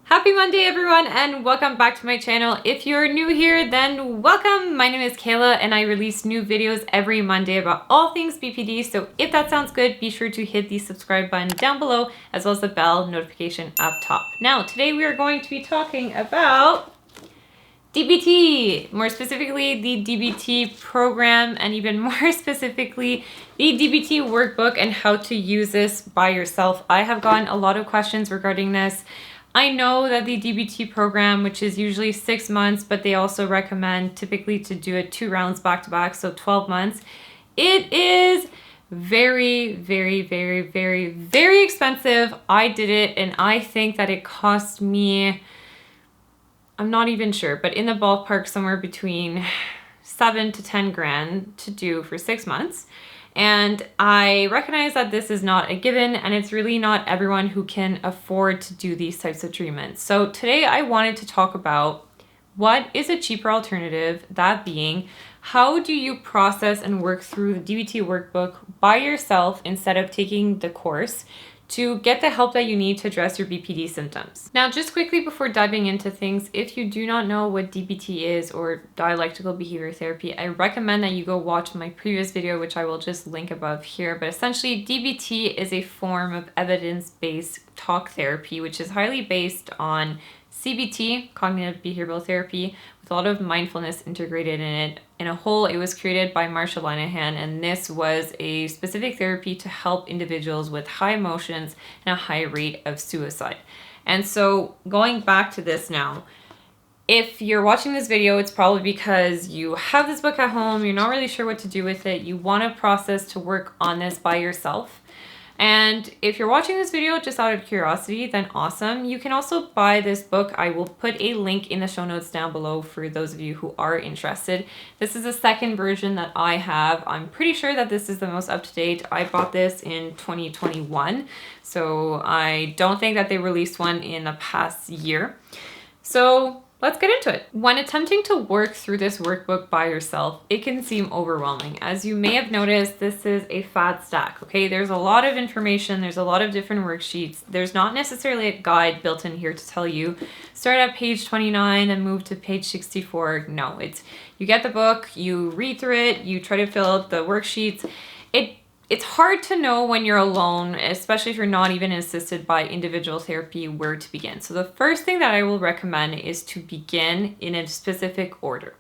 Happy Monday everyone and welcome back to my channel. If you're new here, then welcome. My name is Kayla and I release new videos every Monday about all things BPD. So if that sounds good, be sure to hit the subscribe button down below as well as the bell notification up top. Now, today we are going to be talking about DBT, more specifically the DBT program, and even more specifically the DBT workbook and how to use this by yourself. I have gotten a lot of questions regarding this. I know that the DBT program, which is usually 6 months, but they also recommend typically to do it 2 rounds back to back, so 12 months. It is very, very, very, very, very expensive. I did it and I think that it cost me, I'm not even sure, but in the ballpark somewhere between 7 to 10 grand to do for 6 months. And I recognize that this is not a given and it's really not everyone who can afford to do these types of treatments. So today I wanted to talk about what is a cheaper alternative, that being, how do you process and work through the DBT workbook by yourself instead of taking the course to get the help that you need to address your BPD symptoms. Now, just quickly before diving into things, if you do not know what DBT is, or dialectical behavior therapy, I recommend that you go watch my previous video, which I will just link above here. But essentially, DBT is a form of evidence-based talk therapy, which is highly based on CBT, cognitive behavioral therapy, with a lot of mindfulness integrated in it. In a whole, it was created by Marsha Linehan, and this was a specific therapy to help individuals with high emotions and a high rate of suicide. And so going back to this now, if you're watching this video, it's probably because you have this book at home, you're not really sure what to do with it, you want to process to work on this by yourself. And if you're watching this video just out of curiosity, then awesome. You can also buy this book. I will put a link in the show notes down below for those of you who are interested. This is the second version that I have. I'm pretty sure that this is the most up-to-date. I bought this in 2021, so I don't think that they released one in the past year. So let's get into it. When attempting to work through this workbook by yourself, it can seem overwhelming. As you may have noticed, this is a fat stack, okay? There's a lot of information, there's a lot of different worksheets. There's not necessarily a guide built in here to tell you, start at page 29 and move to page 64. No, it's, you get the book, you read through it, you try to fill out the worksheets. It's hard to know when you're alone, especially if you're not even assisted by individual therapy, where to begin. So the first thing that I will recommend is to begin in a specific order.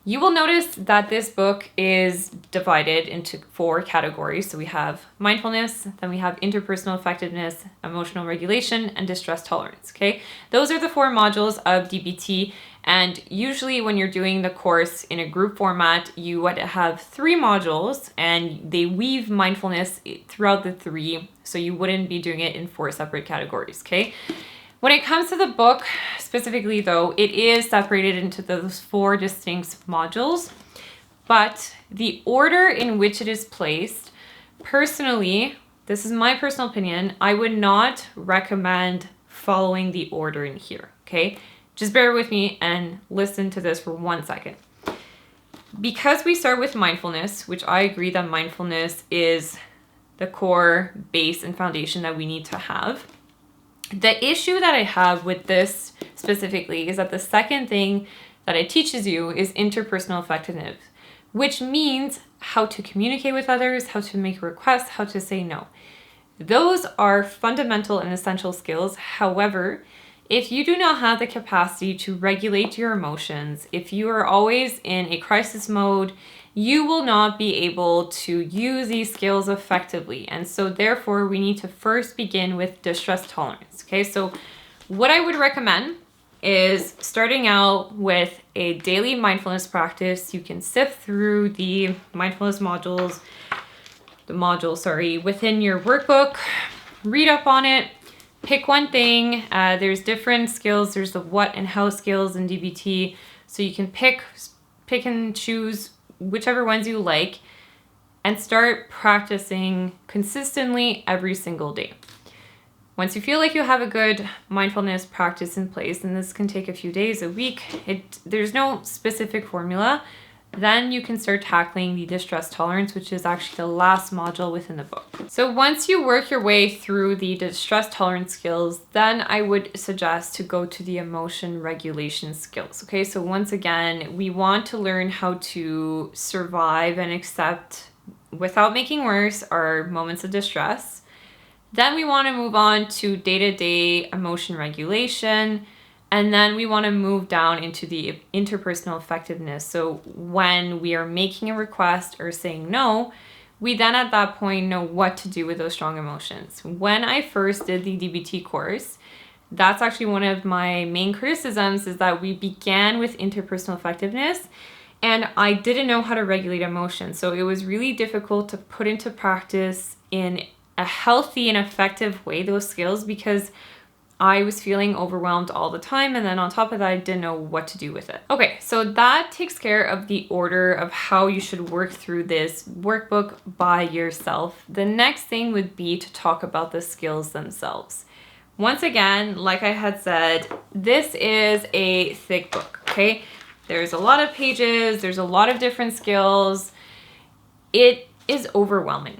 You will notice that this book is divided into 4 categories. So we have mindfulness, then we have interpersonal effectiveness, emotional regulation, and distress tolerance, okay? Those are the 4 modules of DBT. And usually when you're doing the course in a group format, you would have 3 modules and they weave mindfulness throughout the 3. So you wouldn't be doing it in 4 separate categories, okay? When it comes to the book specifically though, it is separated into those 4 distinct modules, but the order in which it is placed, personally, this is my personal opinion, I would not recommend following the order in here, okay? Just bear with me and listen to this for 1 second. Because we start with mindfulness, which I agree that mindfulness is the core base and foundation that we need to have. The issue that I have with this specifically is that the second thing that it teaches you is interpersonal effectiveness, which means how to communicate with others, how to make requests, how to say no. Those are fundamental and essential skills. However, if you do not have the capacity to regulate your emotions, if you are always in a crisis mode, you will not be able to use these skills effectively. And so therefore, we need to first begin with distress tolerance, okay? So what I would recommend is starting out with a daily mindfulness practice. You can sift through the mindfulness modules, within your workbook, read up on it, pick one thing. There's different skills. There's the what and how skills in DBT. So you can pick and choose whichever ones you like and start practicing consistently every single day. Once you feel like you have a good mindfulness practice in place, and this can take a few days, a week, there's no specific formula. then you can start tackling the distress tolerance, which is actually the last module within the book. So once you work your way through the distress tolerance skills, then I would suggest to go to the emotion regulation skills. Okay, so once again, we want to learn how to survive and accept, without making worse, our moments of distress. Then we want to move on to day-to-day emotion regulation. And then we want to move down into the interpersonal effectiveness. So when we are making a request or saying no, we then at that point know what to do with those strong emotions. When I first did the DBT course, that's actually one of my main criticisms, is that we began with interpersonal effectiveness and I didn't know how to regulate emotions. So it was really difficult to put into practice in a healthy and effective way those skills, because I was feeling overwhelmed all the time, and then on top of that, I didn't know what to do with it. Okay, so that takes care of the order of how you should work through this workbook by yourself. The next thing would be to talk about the skills themselves. Once again, like I had said, this is a thick book, okay? There's a lot of pages, there's a lot of different skills. It is overwhelming.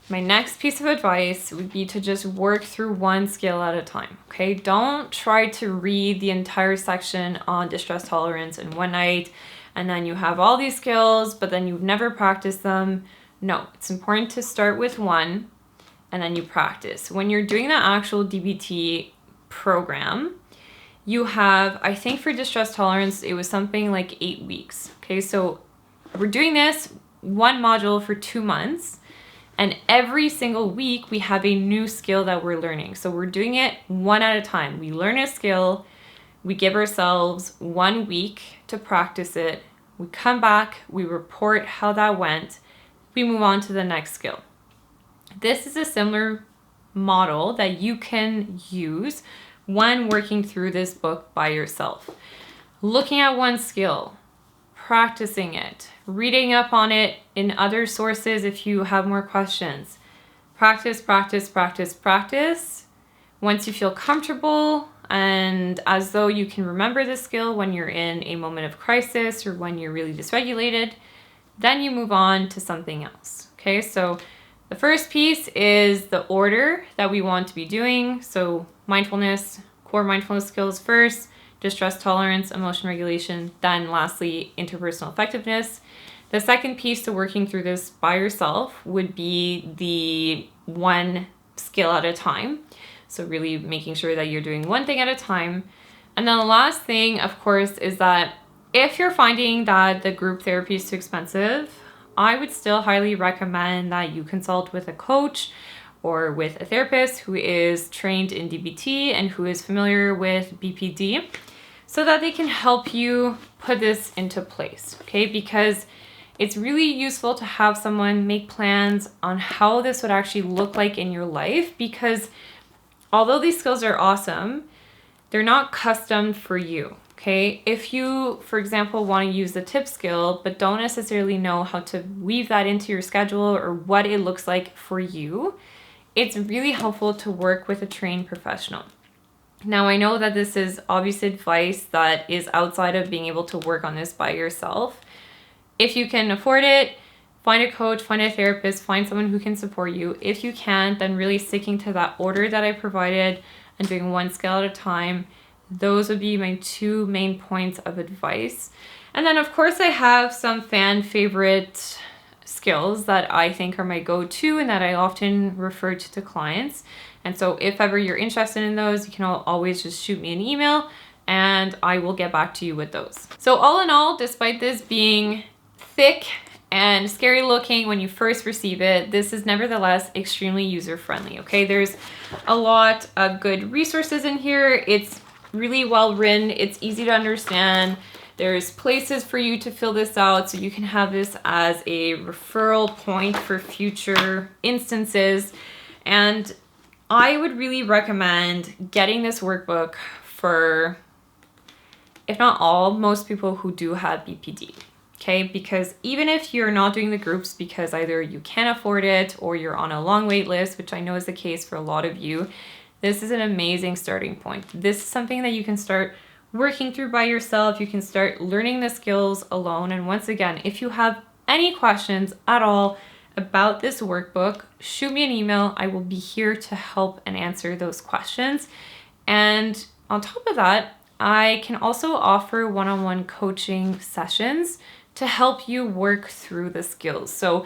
My next piece of advice would be to just work through one skill at a time, okay? Don't try to read the entire section on distress tolerance in one night, and then you have all these skills, but then you've never practiced them. No, it's important to start with one, and then you practice. When you're doing the actual DBT program, you have, I think for distress tolerance, it was something like 8 weeks, okay? So we're doing this one module for 2 months. And every single week we have a new skill that we're learning. So we're doing it one at a time. We learn a skill, we give ourselves 1 week to practice it. We come back, we report how that went, we move on to the next skill. This is a similar model that you can use when working through this book by yourself. Looking at one skill, practicing it, reading up on it in other sources if you have more questions. Practice, practice, practice, practice. Once you feel comfortable and as though you can remember the skill when you're in a moment of crisis or when you're really dysregulated, then you move on to something else. Okay, so the first piece is the order that we want to be doing. So mindfulness, core mindfulness skills first, distress tolerance, emotion regulation, then lastly, interpersonal effectiveness. The second piece to working through this by yourself would be the one skill at a time. So really making sure that you're doing one thing at a time. And then the last thing, of course, is that if you're finding that the group therapy is too expensive, I would still highly recommend that you consult with a coach or with a therapist who is trained in DBT and who is familiar with BPD, so that they can help you put this into place, okay? Because it's really useful to have someone make plans on how this would actually look like in your life, because although these skills are awesome, they're not custom for you, okay? If you, for example, want to use the tip skill, but don't necessarily know how to weave that into your schedule or what it looks like for you, it's really helpful to work with a trained professional. Now, I know that this is obvious advice that is outside of being able to work on this by yourself. If you can afford it, find a coach, find a therapist, find someone who can support you. If you can't, then really sticking to that order that I provided and doing one skill at a time. Those would be my 2 main points of advice. And then, of course, I have some fan favorite skills that I think are my go-to and that I often refer to clients. And so if ever you're interested in those, you can always just shoot me an email and I will get back to you with those. So all in all, despite this being thick and scary looking when you first receive it, this is nevertheless extremely user-friendly, okay? There's a lot of good resources in here. It's really well written. It's easy to understand. There's places for you to fill this out so you can have this as a referral point for future instances. And I would really recommend getting this workbook for, if not all, most people who do have BPD, okay? Because even if you're not doing the groups because either you can't afford it or you're on a long wait list, which I know is the case for a lot of you, this is an amazing starting point. This is something that you can start working through by yourself. You can start learning the skills alone. And once again, if you have any questions at all about this workbook, shoot me an email. I will be here to help and answer those questions. And on top of that, I can also offer one-on-one coaching sessions to help you work through the skills. So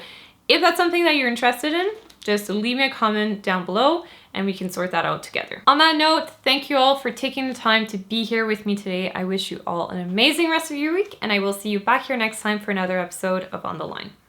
if that's something that you're interested in, just leave me a comment down below and we can sort that out together. On that note, thank you all for taking the time to be here with me today. I wish you all an amazing rest of your week, and I will see you back here next time for another episode of On the Line.